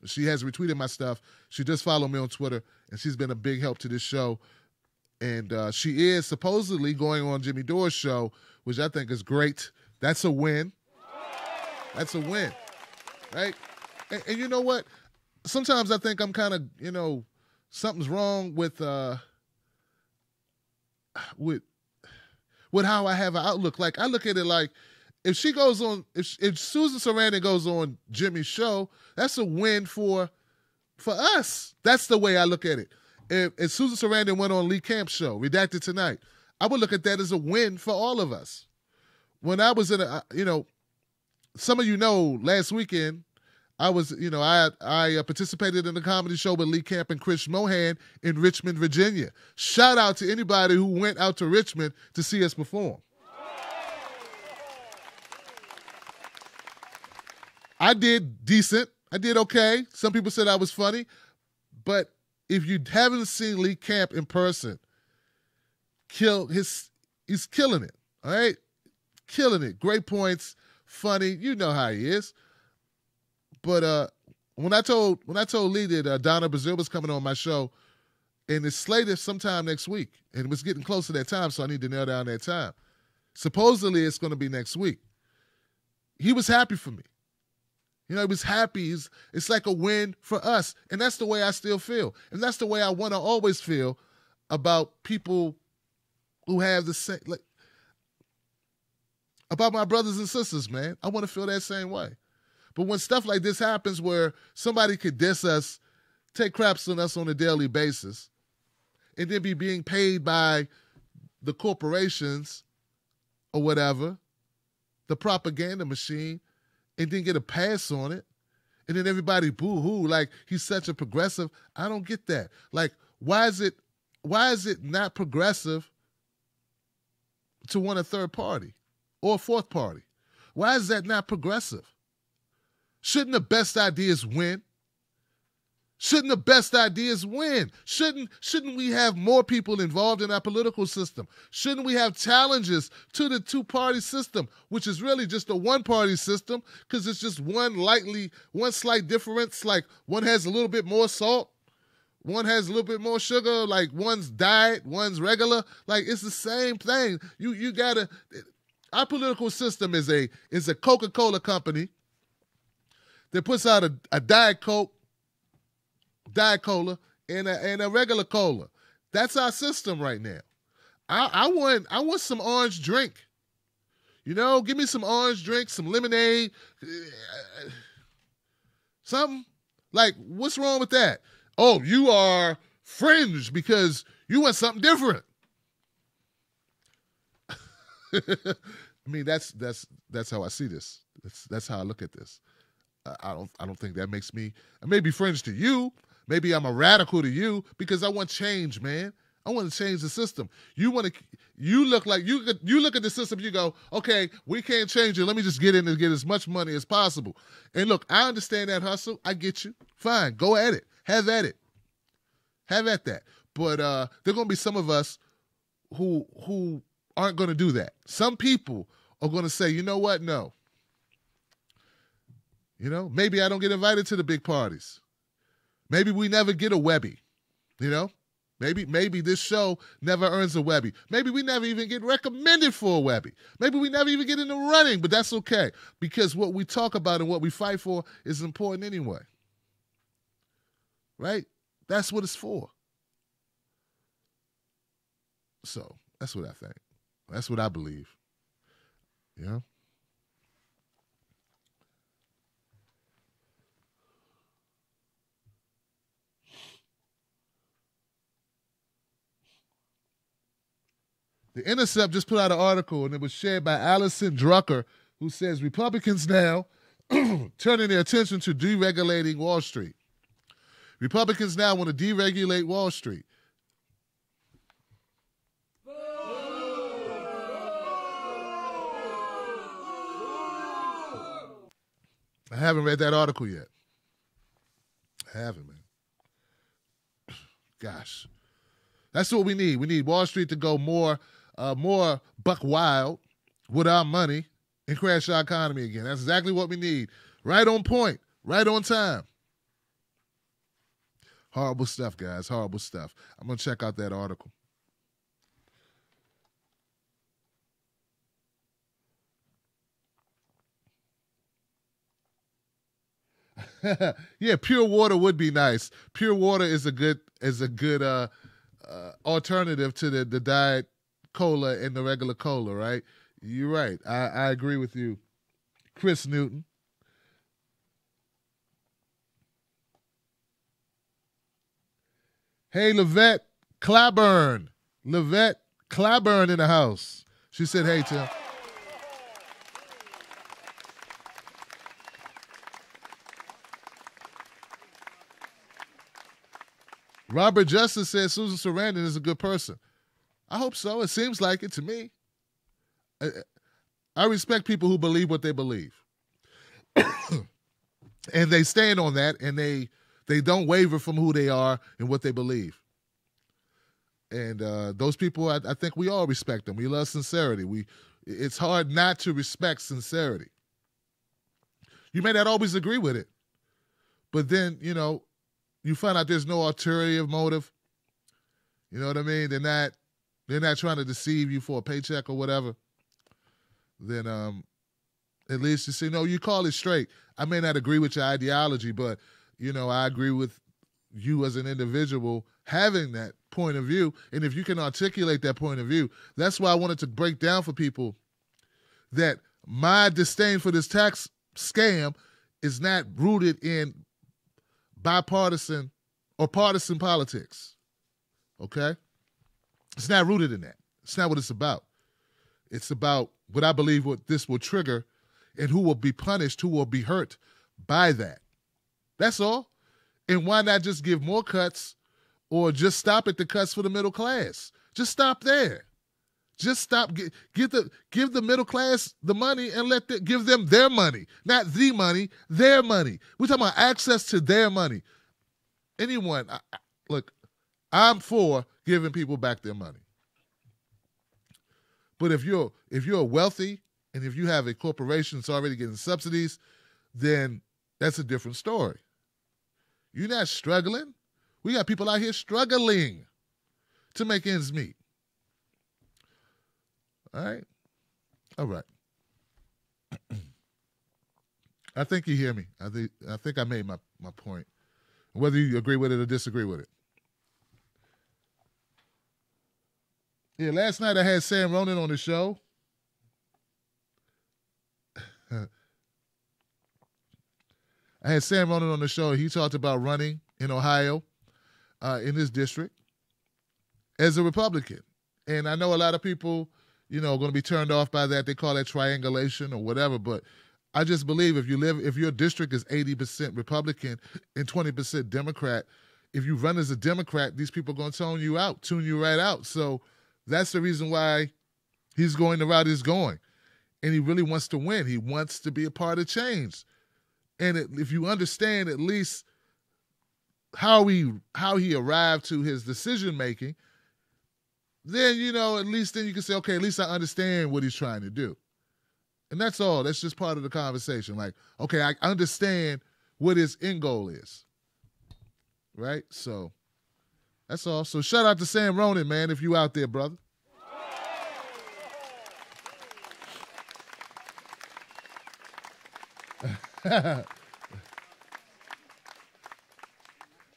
she has retweeted my stuff. She just followed me on Twitter, and she's been a big help to this show. And she is supposedly going on Jimmy Dore's show, which I think is great. That's a win. That's a win, right? And you know what? Sometimes I think I'm kind of, something's wrong with how I have an outlook. Like, I look at it like, if she goes on, if Susan Sarandon goes on Jimmy's show, that's a win for us. That's the way I look at it. If Susan Sarandon went on Lee Camp's show, Redacted Tonight, I would look at that as a win for all of us. When I was some of you know, last weekend, I was, I participated in a comedy show with Lee Camp and Chris Mohan in Richmond, Virginia. Shout out to anybody who went out to Richmond to see us perform. I did decent. I did okay. Some people said I was funny. But if you haven't seen Lee Camp in person, he's killing it. All right? Killing it. Great points. Funny. You know how he is. But when I told Lee that Donna Brazil was coming on my show, and it's slated sometime next week, and it was getting close to that time, so I need to nail down that time. Supposedly it's going to be next week. He was happy for me. He was happy. It's like a win for us. And that's the way I still feel. And that's the way I want to always feel about people who have the same, about my brothers and sisters, man. I want to feel that same way. But when stuff like this happens where somebody could diss us, take craps on us on a daily basis, and then be being paid by the corporations or whatever, the propaganda machine, and then get a pass on it, and then everybody boo-hoo, like he's such a progressive. I don't get that. Like, why is it not progressive to want a third party or a fourth party? Why is that not progressive? Shouldn't the best ideas win? Shouldn't the best ideas win? Shouldn't we have more people involved in our political system? Shouldn't we have challenges to the two-party system, which is really just a one-party system because it's just one slight difference, like one has a little bit more salt, one has a little bit more sugar, like one's diet, one's regular. Like, it's the same thing. You gotta. Our political system is a Coca-Cola company that puts out a Diet Coke, Diet Cola, and a regular cola. That's our system right now. I want some orange drink. Give me some orange drink, some lemonade, something. Like, what's wrong with that? Oh, you are fringe because you want something different. I mean, that's how I see this. That's how I look at this. I don't think that makes me. I may be fringe to you. Maybe I'm a radical to you because I want change, man. I want to change the system. You look like you look at the system. You go, okay, we can't change it. Let me just get in and get as much money as possible. And look, I understand that hustle. I get you. Fine, go at it. Have at it. Have at that. But there are going to be some of us who aren't going to do that. Some people are going to say, you know what? No. You know, maybe I don't get invited to the big parties. Maybe we never get a Webby. You know, maybe this show never earns a Webby. Maybe we never even get recommended for a Webby. Maybe we never even get in the running, but that's okay because what we talk about and what we fight for is important anyway. Right? That's what it's for. So that's what I think. That's what I believe. You know? The Intercept just put out an article, and it was shared by Allison Drucker, who says Republicans now turning their attention to deregulating Wall Street. Republicans now want to deregulate Wall Street. I haven't read that article yet. I haven't, man. Gosh. That's what we need. We need Wall Street to go more buck wild with our money and crash our economy again. That's exactly what we need. Right on point. Right on time. Horrible stuff, guys. Horrible stuff. I'm going to check out that article. Yeah, pure water would be nice. Pure water is a good alternative to the Diet Cola and the regular cola, right? You're right. I agree with you, Chris Newton. Hey, Levette Claiborne. Levette Claiborne in the house. She said, hey, Tim. Robert Justice says Susan Sarandon is a good person. I hope so. It seems like it to me. I respect people who believe what they believe. And they stand on that, and they don't waver from who they are and what they believe. And those people, I think we all respect them. We love sincerity. It's hard not to respect sincerity. You may not always agree with it, but then, you know, you find out there's no ulterior motive. You know what I mean? They're not trying to deceive you for a paycheck or whatever. Then at least you say, no, you call it straight. I may not agree with your ideology, but, you know, I agree with you as an individual having that point of view. And if you can articulate that point of view, that's why I wanted to break down for people that my disdain for this tax scam is not rooted in bipartisan or partisan politics, okay? It's not rooted in that. It's not what it's about. It's about what I believe what this will trigger and who will be punished, who will be hurt by that. That's all. And why not just give more cuts or just stop at the cuts for the middle class? Just stop there. Just stop. Give the middle class the money and give them their money. Not the money, their money. We're talking about access to their money. Anyone, look, I'm for giving people back their money. But if you're wealthy and if you have a corporation that's already getting subsidies, then that's a different story. You're not struggling. We got people out here struggling to make ends meet. All right? All right. I think you hear me. I think I made my point. Whether you agree with it or disagree with it. Yeah, last night I had Sam Ronan on the show. I had Sam Ronan on the show. He talked about running in Ohio, in his district, as a Republican. And I know a lot of people, going to be turned off by that. They call that triangulation or whatever. But I just believe if your district is 80% Republican and 20% Democrat, if you run as a Democrat, these people are going to tune you right out. So that's the reason why he's going the route he's going. And he really wants to win. He wants to be a part of change. And if you understand at least how he arrived to his decision-making, then, at least then you can say, okay, at least I understand what he's trying to do. And that's all. That's just part of the conversation. Like, okay, I understand what his end goal is. Right? So that's all. So shout out to Sam Ronan, man, if you out there, brother.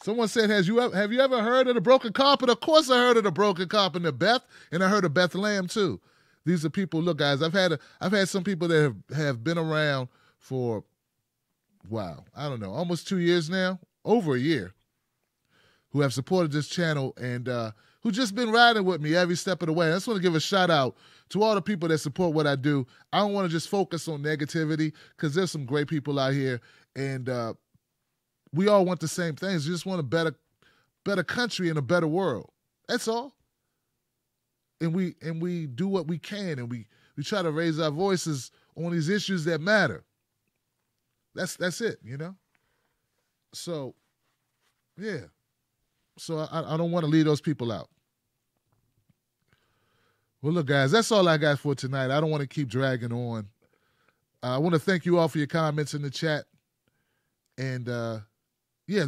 Someone said, have you ever heard of the broken carpet? Of course I heard of the broken carpet in Beth, and I heard of Bethlehem too. These are people, look, guys, I've had some people that have been around for, wow, I don't know, almost 2 years now, over a year, who have supported this channel and who just been riding with me every step of the way. I just want to give a shout out to all the people that support what I do. I don't want to just focus on negativity because there's some great people out here, and we all want the same things. We just want a better country and a better world. That's all. And we do what we can, and we try to raise our voices on these issues that matter. That's it, So, yeah. So I don't want to leave those people out. Well, look, guys, that's all I got for tonight. I don't want to keep dragging on. I want to thank you all for your comments in the chat. And, yeah,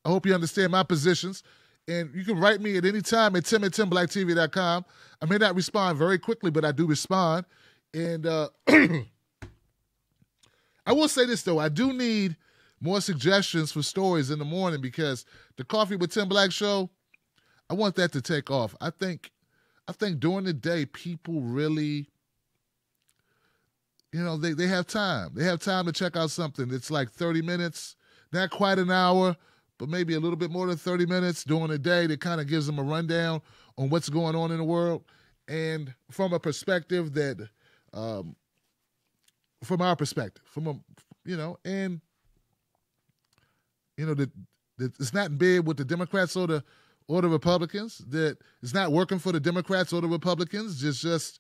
I hope you understand my positions. And you can write me at any time at tim@timblacktv.com. I may not respond very quickly, but I do respond. And I will say this, though. I do need more suggestions for stories in the morning because the Coffee with Tim Black show, I want that to take off. I think during the day, people really, they have time. They have time to check out something. It's like 30 minutes, not quite an hour, but maybe a little bit more than 30 minutes during the day that kind of gives them a rundown on what's going on in the world. And from a perspective that, from our perspective, that it's not in bed with the Democrats or the Republicans, that it's not working for the Democrats or the Republicans, just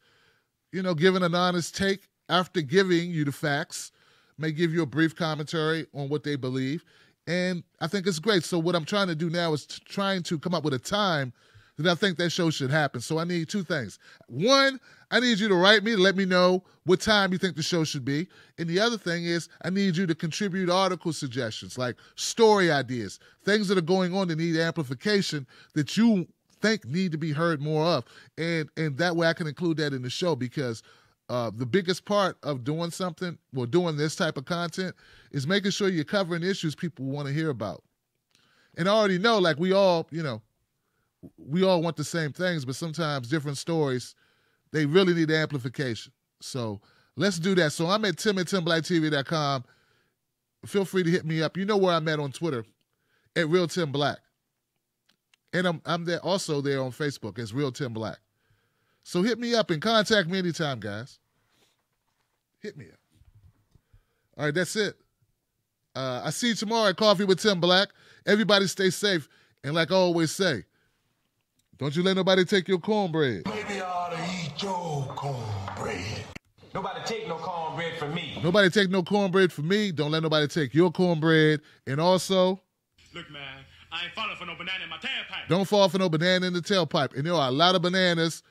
giving an honest take after giving you the facts, may give you a brief commentary on what they believe. And I think it's great. So what I'm trying to do now is trying to come up with a time that I think that show should happen. So I need two things. One, I need you to write me to let me know what time you think the show should be. And the other thing is I need you to contribute article suggestions, like story ideas, things that are going on that need amplification that you think need to be heard more of. And that way I can include that in the show because the biggest part of doing something, or doing this type of content, is making sure you're covering issues people want to hear about. And I already know, like we all want the same things, but sometimes different stories, they really need amplification. So let's do that. So I'm at tim@timblacktv.com. Feel free to hit me up. You know where I'm at on Twitter, at Real Tim Black. And I'm there also there on Facebook as Real Tim Black. So hit me up and contact me anytime, guys. Hit me up. All right, that's it. I see you tomorrow at Coffee with Tim Black. Everybody stay safe. And like I always say, don't you let nobody take your cornbread. Maybe I ought to eat your cornbread. Nobody take no cornbread from me. Nobody take no cornbread from me. Don't let nobody take your cornbread. And also, Look, man, I ain't falling for no banana in my tailpipe. don't fall for no banana in the tailpipe. And there are a lot of bananas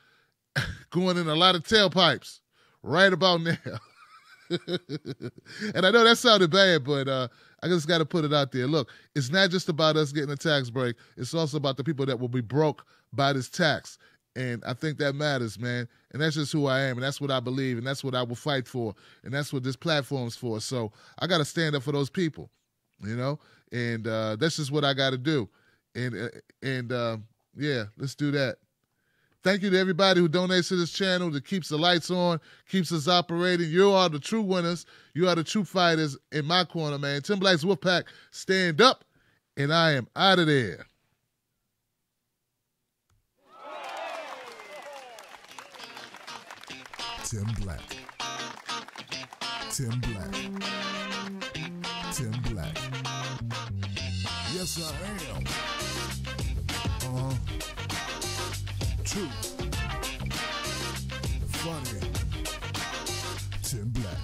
going in a lot of tailpipes right about now. And I know that sounded bad, but I just got to put it out there. Look, it's not just about us getting a tax break. It's also about the people that will be broke by this tax. And I think that matters, man. And that's just who I am, and that's what I believe, and that's what I will fight for, and that's what this platform's for. So I got to stand up for those people, and that's just what I got to do. And yeah, let's do that. Thank you to everybody who donates to this channel, that keeps the lights on, keeps us operating. You are the true winners. You are the true fighters in my corner, man. Tim Black's Wolfpack, stand up, and I am out of there. Tim Black. Tim Black. Tim Black. Yes, I am. True. Funny. Tim Black.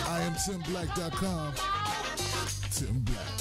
I am TimBlack.com. Tim Black.